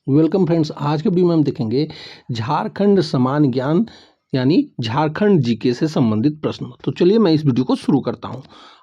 Welcome friends. आज के video में हम देखेंगे झारखंड समान ज्ञान यानी झारखंड जीके से संबंधित प्रश्न। तो चलिए मैं इस वीडियो को शुरू करता हूं।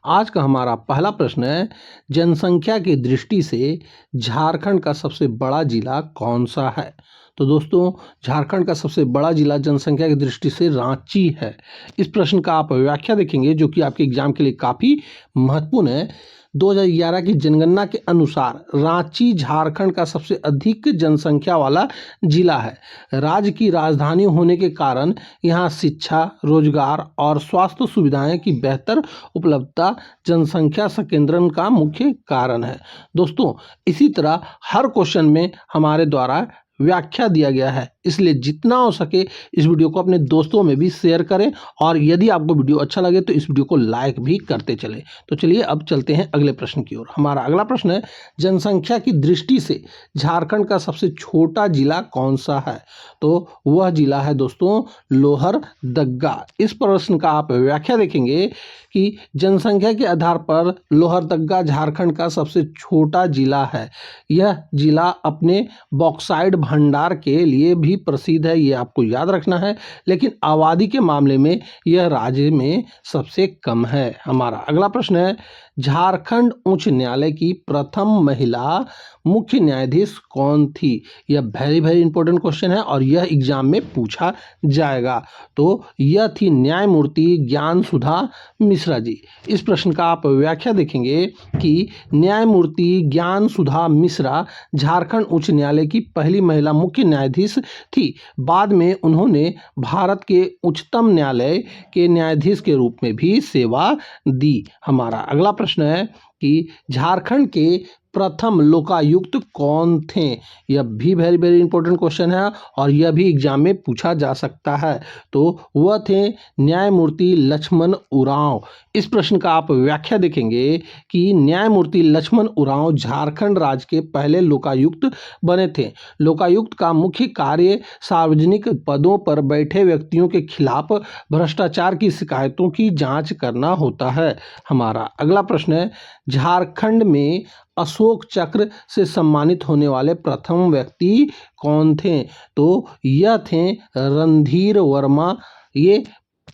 आज का हमारा पहला प्रश्न है, जनसंख्या की दृष्टि से झारखंड का सबसे बड़ा जिला कौन सा है। तो दोस्तों, झारखंड का सबसे बड़ा जिला जनसंख्या की दृष्टि से रांची है। इस प्रश्न का आप व्याख्या देखेंगे जो कि आपके एग्जाम के लिए काफ़ी महत्वपूर्ण है। 2011 की जनगणना के अनुसार रांची झारखंड का सबसे अधिक जनसंख्या वाला जिला है। राज्य की राजधानी होने के कारण यहाँ शिक्षा, रोजगार और स्वास्थ्य सुविधाएं की बेहतर उपलब्धता जनसंख्या संकेंद्रण का मुख्य कारण है। दोस्तों, इसी तरह हर क्वेश्चन में हमारे द्वारा व्याख्या दिया गया है, इसलिए जितना हो सके इस वीडियो को अपने दोस्तों में भी शेयर करें और यदि आपको वीडियो अच्छा लगे तो इस वीडियो को लाइक भी करते चलें। तो चलिए अब चलते हैं अगले प्रश्न की ओर। हमारा अगला प्रश्न है, जनसंख्या की दृष्टि से झारखंड का सबसे छोटा जिला कौन सा है। तो वह जिला है दोस्तों लोहरदग्गा। इस प्रश्न का आप व्याख्या देखेंगे कि जनसंख्या के आधार पर लोहरदग्गा झारखंड का सबसे छोटा जिला है। यह जिला अपने बॉक्साइट भंडार के लिए भी प्रसिद्ध है, ये आपको याद रखना है, लेकिन आबादी के मामले में यह राज्य में सबसे कम है। हमारा अगला प्रश्न है, झारखंड उच्च न्यायालय की प्रथम महिला मुख्य न्यायाधीश कौन थी। यह वेरी इंपॉर्टेंट क्वेश्चन है और यह एग्जाम में पूछा जाएगा। तो यह थी न्यायमूर्ति ज्ञान सुधा मिश्रा जी। इस प्रश्न का आप व्याख्या देखेंगे कि न्यायमूर्ति ज्ञान सुधा मिश्रा झारखंड उच्च न्यायालय की पहली महिला मुख्य न्यायाधीश थी। बाद में उन्होंने भारत के उच्चतम न्यायालय के न्यायाधीश के रूप में भी सेवा दी। हमारा अगला प्रश्न है कि झारखंड के प्रथम लोकायुक्त कौन थे। यह भी वेरी इंपॉर्टेंट क्वेश्चन है और यह भी एग्जाम में पूछा जा सकता है। तो वह थे न्यायमूर्ति लक्ष्मण उरांव। इस प्रश्न का आप व्याख्या देखेंगे कि न्यायमूर्ति लक्ष्मण उरांव झारखंड राज्य के पहले लोकायुक्त बने थे। लोकायुक्त का मुख्य कार्य सार्वजनिक पदों पर बैठे व्यक्तियों के खिलाफ भ्रष्टाचार की शिकायतों की जांच करना होता है। हमारा अगला प्रश्न है, झारखंड में अशोक चक्र से सम्मानित होने वाले प्रथम व्यक्ति कौन थे। तो यह थे रणधीर वर्मा। ये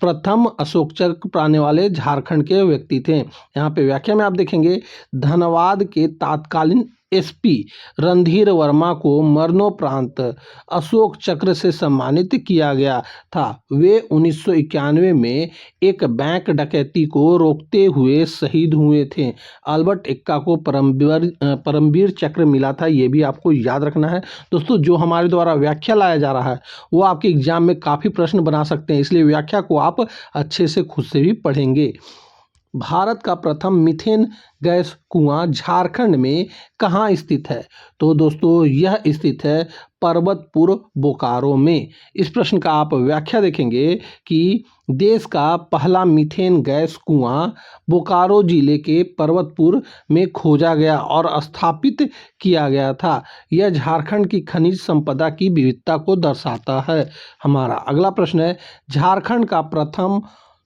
प्रथम अशोक चक्र पाने वाले झारखंड के व्यक्ति थे। यहाँ पे व्याख्या में आप देखेंगे, धनबाद के तत्कालीन एसपी रणधीर वर्मा को मरणोपरांत अशोक चक्र से सम्मानित किया गया था। वे 1991 में एक बैंक डकैती को रोकते हुए शहीद हुए थे। अल्बर्ट एक्का को परमवीर चक्र मिला था, ये भी आपको याद रखना है। दोस्तों, जो हमारे द्वारा व्याख्या लाया जा रहा है वो आपके एग्जाम में काफ़ी प्रश्न बना सकते हैं, इसलिए व्याख्या को आप अच्छे से खुद से भी पढ़ेंगे। भारत का प्रथम मीथेन गैस कुआं झारखंड में कहाँ स्थित है। तो दोस्तों, यह स्थित है पर्वतपुर बोकारो में। इस प्रश्न का आप व्याख्या देखेंगे कि देश का पहला मीथेन गैस कुआं बोकारो जिले के पर्वतपुर में खोजा गया और स्थापित किया गया था। यह झारखंड की खनिज संपदा की विविधता को दर्शाता है। हमारा अगला प्रश्न है, झारखंड का प्रथम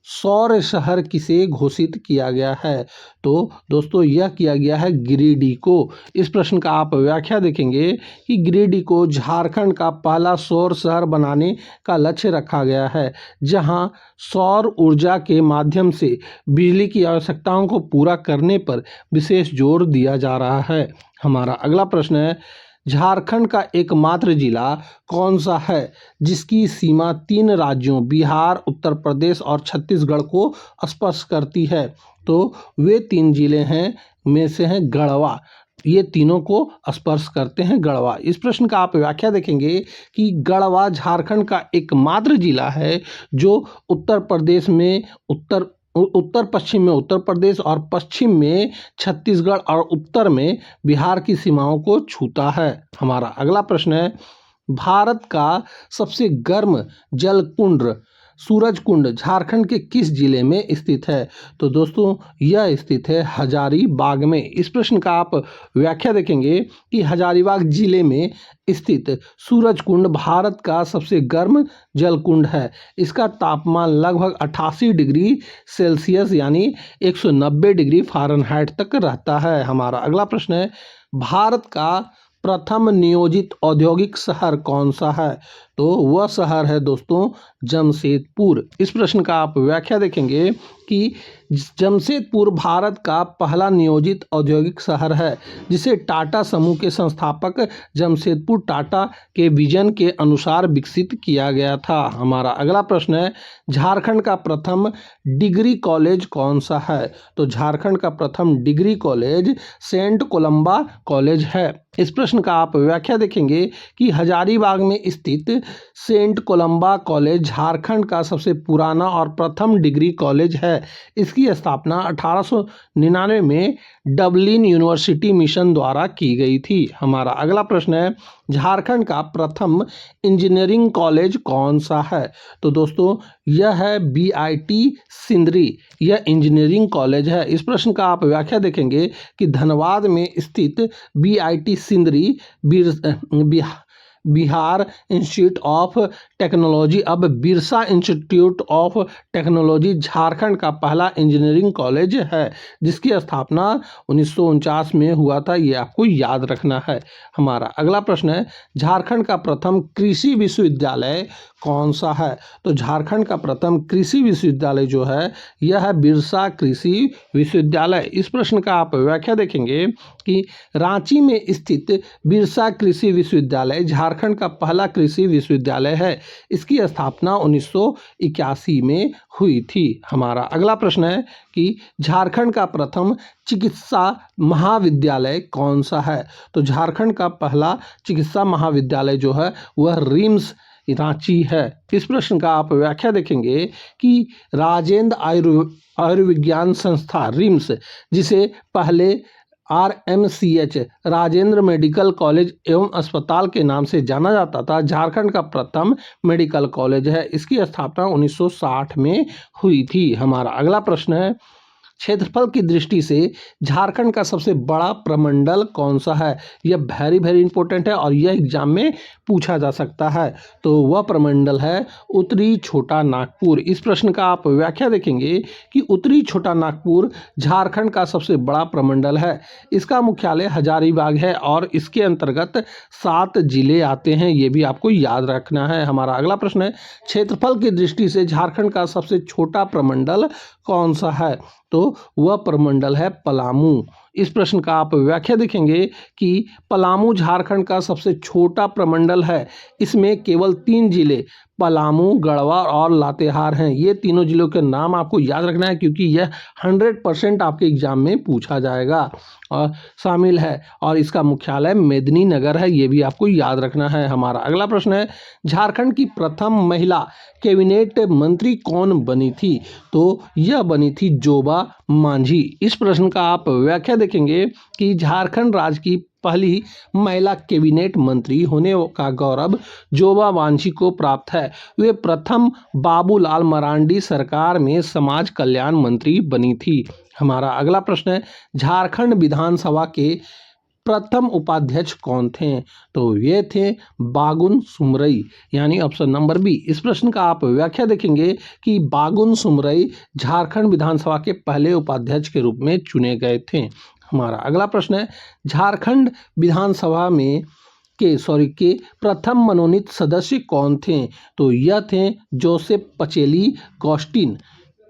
सौर शहर किसे घोषित किया गया है। तो दोस्तों, यह किया गया है गिरिडीह को। इस प्रश्न का आप व्याख्या देखेंगे कि गिरिडीह को झारखंड का पहला सौर शहर बनाने का लक्ष्य रखा गया है, जहां सौर ऊर्जा के माध्यम से बिजली की आवश्यकताओं को पूरा करने पर विशेष जोर दिया जा रहा है। हमारा अगला प्रश्न है, झारखंड का एकमात्र जिला कौन सा है जिसकी सीमा 3 राज्यों बिहार, उत्तर प्रदेश और छत्तीसगढ़ को स्पर्श करती है। तो वे 3 जिले हैं में से हैं गढ़वा। ये तीनों को स्पर्श करते हैं गढ़वा। इस प्रश्न का आप व्याख्या देखेंगे कि गढ़वा झारखंड का एकमात्र जिला है जो उत्तर प्रदेश में उत्तर पश्चिम में उत्तर प्रदेश और पश्चिम में छत्तीसगढ़ और उत्तर में बिहार की सीमाओं को छूता है। हमारा अगला प्रश्न है, भारत का सबसे गर्म जल कुंड सूरज कुंड झारखंड के किस जिले में स्थित है। तो दोस्तों, यह स्थित है हजारीबाग में। इस प्रश्न का आप व्याख्या देखेंगे कि हजारीबाग जिले में स्थित सूरज कुंड भारत का सबसे गर्म जल कुंड है। इसका तापमान लगभग 88 डिग्री सेल्सियस यानी 190 डिग्री फ़ारेनहाइट तक रहता है। हमारा अगला प्रश्न है, भारत का प्रथम नियोजित औद्योगिक शहर कौन सा है? तो वह शहर है दोस्तों जमशेदपुर। इस प्रश्न का आप व्याख्या देखेंगे कि जमशेदपुर भारत का पहला नियोजित औद्योगिक शहर है, जिसे टाटा समूह के संस्थापक जमशेदपुर टाटा के विजन के अनुसार विकसित किया गया था। हमारा अगला प्रश्न है, झारखंड का प्रथम डिग्री कॉलेज कौन सा है? तो झारखंड का प्रथम degree college Saint Columba College है। इस प्रश्न का आप व्याख्या देखेंगे कि हजारीबाग में स्थित सेंट कोलंबा कॉलेज झारखंड का सबसे पुराना और प्रथम डिग्री कॉलेज है। इसकी स्थापना 1899 में डबलिन यूनिवर्सिटी मिशन द्वारा की गई थी। हमारा अगला प्रश्न है, झारखंड का प्रथम इंजीनियरिंग कॉलेज कौन सा है? तो दोस्तों यह है BIT सिंदरी, यह इंजीनियरिंग कॉलेज है। इस प्रश्न का आप व्याख्या देखेंगे कि धनबाद में स्थित BIT Sindri Bihar institute of technology, अब Birsa institute of technology Jharkhand का पहला इंजीनियरिंग कॉलेज है, जिसकी स्थापना 1949 में हुआ था। ये आपको याद रखना है। हमारा अगला प्रश्न है, झारखंड का प्रथम कृषि विश्वविद्यालय कौन सा है? तो झारखंड का प्रथम कृषि विश्वविद्यालय जो है यह है बिरसा कृषि विश्वविद्यालय। इस प्रश्न का आप व्याख्या देखेंगे कि रांची में स्थित बिरसा कृषि विश्वविद्यालय झारखंड का पहला कृषि विश्वविद्यालय है। इसकी स्थापना 1981 में हुई थी। हमारा अगला प्रश्न है कि झारखंड का प्रथम चिकित्सा महाविद्यालय कौन सा है? तो झारखंड का पहला चिकित्सा महाविद्यालय जो है वह रिम्स रांची है। इस प्रश्न का आप व्याख्या देखेंगे कि राजेंद्र आयुर्विज्ञान संस्था रिम्स, जिसे पहले RMCH राजेंद्र मेडिकल कॉलेज एवं अस्पताल के नाम से जाना जाता था, झारखंड का प्रथम मेडिकल कॉलेज है। इसकी स्थापना 1960 में हुई थी। हमारा अगला प्रश्न है, क्षेत्रफल की दृष्टि से झारखंड का सबसे बड़ा प्रमंडल कौन सा है? यह वेरी इंपॉर्टेंट है और यह एग्जाम में पूछा जा सकता है। तो वह प्रमंडल है उत्तरी छोटा नागपुर। इस प्रश्न का आप व्याख्या देखेंगे कि उत्तरी छोटा नागपुर झारखंड का सबसे बड़ा प्रमंडल है। इसका मुख्यालय हजारीबाग है और इसके अंतर्गत 7 जिले आते हैं, ये भी आपको याद रखना है। हमारा अगला प्रश्न है, क्षेत्रफल की दृष्टि से झारखंड का सबसे छोटा प्रमंडल कौन सा है? तो वह प्रमंडल है पलामू। इस प्रश्न का आप व्याख्या देखेंगे कि पलामू झारखंड का सबसे छोटा प्रमंडल है। इसमें केवल 3 जिले पलामू, गढ़वा और लातेहार हैं। ये तीनों जिलों के नाम आपको याद रखना है क्योंकि यह 100% आपके एग्जाम में पूछा जाएगा और शामिल है, और इसका मुख्यालय मेदिनीनगर है, ये भी आपको याद रखना है। हमारा अगला प्रश्न है, झारखंड की प्रथम महिला कैबिनेट मंत्री कौन बनी थी? तो यह बनी थी जोबा मांझी। इस प्रश्न का आप व्याख्या देखेंगे कि झारखंड राज्य की पहली महिला कैबिनेट मंत्री होने का गौरव जोबा मांझी को प्राप्त है। वे प्रथम बाबूलाल मरांडी सरकार में समाज कल्याण मंत्री बनी थी। हमारा अगला प्रश्न है, झारखंड विधानसभा के प्रथम उपाध्यक्ष कौन थे? तो ये थे बागुन सुमरई, यानी ऑप्शन नंबर बी। इस प्रश्न का आप व्याख्या देखेंगे कि बागुन सुमरई झारखंड विधानसभा के पहले उपाध्यक्ष के रूप में चुने गए थे। हमारा अगला प्रश्न है, झारखंड विधानसभा में के प्रथम मनोनीत सदस्य कौन थे? तो यह थे जोसेफ पचेली गॉस्टिन।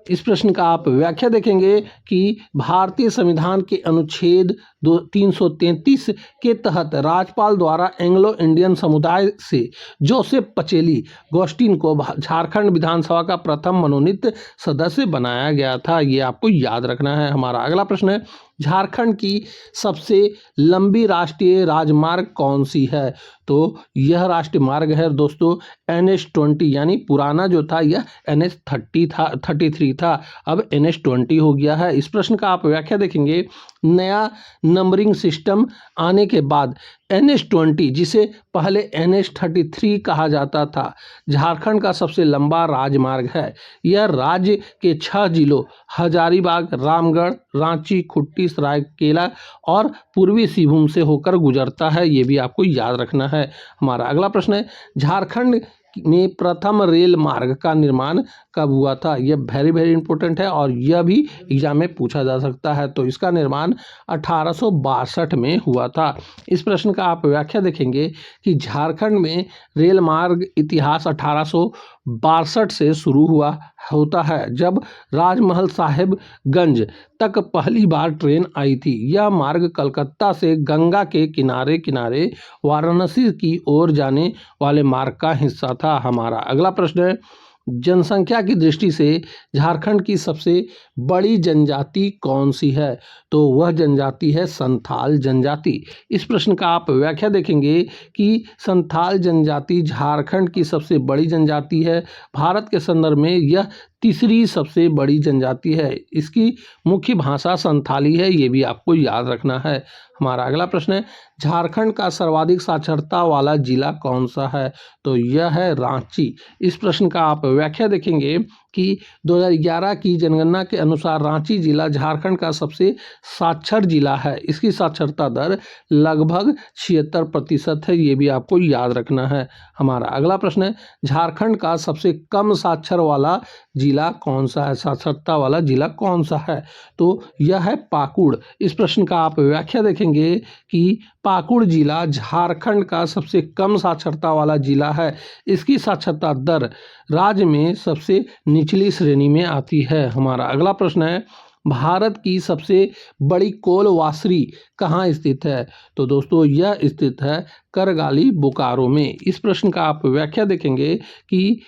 इस प्रश्न का आप व्याख्या देखेंगे कि भारतीय संविधान के अनुच्छेद 333 के तहत राज्यपाल द्वारा एंग्लो इंडियन समुदाय से जोसेफ पचेली गॉस्टिन को झारखंड विधानसभा का प्रथम मनोनीत सदस्य बनाया गया था। ये आपको याद रखना है। हमारा अगला प्रश्न है, झारखंड की सबसे लंबी राष्ट्रीय राजमार्ग कौन सी है? तो यह राष्ट्रीय मार्ग है दोस्तों NH20, यानी पुराना जो था यह NH33 था, अब NH20 हो गया है। इस प्रश्न का आप व्याख्या देखेंगे, नया नंबरिंग सिस्टम आने के बाद NH20, जिसे पहले NH33 कहा जाता था, झारखंड का सबसे लंबा राजमार्ग है। यह राज्य के 6 जिलों हजारीबाग, रामगढ़, रांची, खुट्टी, सरायकेला और पूर्वी सिंहभूम से होकर गुजरता है। ये भी आपको याद रखना है। हमारा अगला प्रश्न है, झारखंड में प्रथम रेल मार्ग का निर्माण कब हुआ था? यह वेरी वेरी इंपॉर्टेंट है और यह भी एग्जाम में पूछा जा सकता है। तो इसका निर्माण 1862 में हुआ था। इस प्रश्न का आप व्याख्या देखेंगे कि झारखंड में रेल मार्ग इतिहास 1862 से शुरू हुआ होता है, जब राजमहल साहेबगंज तक पहली बार ट्रेन आई थी। यह मार्ग कलकत्ता से गंगा के किनारे किनारे वाराणसी की ओर जाने वाले मार्ग का हिस्सा था। हमारा अगला प्रश्न है, जनसंख्या की दृष्टि से झारखंड की सबसे बड़ी जनजाति कौन सी है? तो वह जनजाति है संथाल जनजाति। इस प्रश्न का आप व्याख्या देखेंगे कि संथाल जनजाति झारखंड की सबसे बड़ी जनजाति है। भारत के संदर्भ में यह तीसरी सबसे बड़ी जनजाति है। इसकी मुख्य भाषा संथाली है, ये भी आपको याद रखना है। हमारा अगला प्रश्न है, झारखंड का सर्वाधिक साक्षरता वाला जिला कौन सा है? तो यह है रांची। इस प्रश्न का आप व्याख्या देखेंगे कि 2011 की जनगणना के अनुसार रांची जिला झारखंड का सबसे साक्षर जिला है। इसकी साक्षरता दर लगभग 76% है, ये भी आपको याद रखना है। हमारा अगला प्रश्न है, झारखंड का सबसे कम साक्षर वाला जिला कौन सा है? साक्षरता वाला जिला कौन सा है? तो यह है पाकुड़। इस प्रश्न का आप व्याख्या देखेंगे कि पाकुड़ जिला झारखंड का सबसे कम साक्षरता वाला जिला है। इसकी साक्षरता दर राज्य में सबसे निचली श्रेणी में आती है। हमारा अगला प्रश्न है, भारत की सबसे बड़ी कोल वासरी कहाँ स्थित है? तो दोस्तों यह स्थित है करगाली बोकारो में। इस प्रश्न का आप व्याख्या देखेंगे कि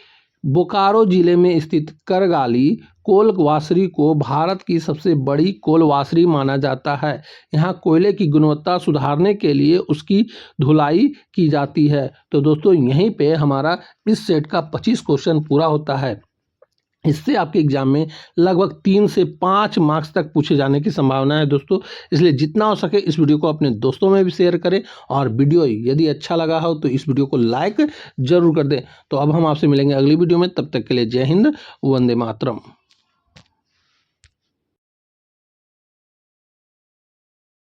बोकारो जिले में स्थित करगाली कोल वासरी को भारत की सबसे बड़ी कोल वासरी माना जाता है। यहाँ कोयले की गुणवत्ता सुधारने के लिए उसकी धुलाई की जाती है। तो दोस्तों यहीं पे हमारा इस सेट का 25 क्वेश्चन पूरा होता है। इससे आपके एग्जाम में लगभग 3 से 5 मार्क्स तक पूछे जाने की संभावना है दोस्तों। इसलिए जितना हो सके इस वीडियो को अपने दोस्तों में भी शेयर करें और वीडियो यदि अच्छा लगा हो तो इस वीडियो को लाइक जरूर कर दें। तो अब हम आपसे मिलेंगे अगली वीडियो में, तब तक के लिए जय हिंद, वंदे मातरम।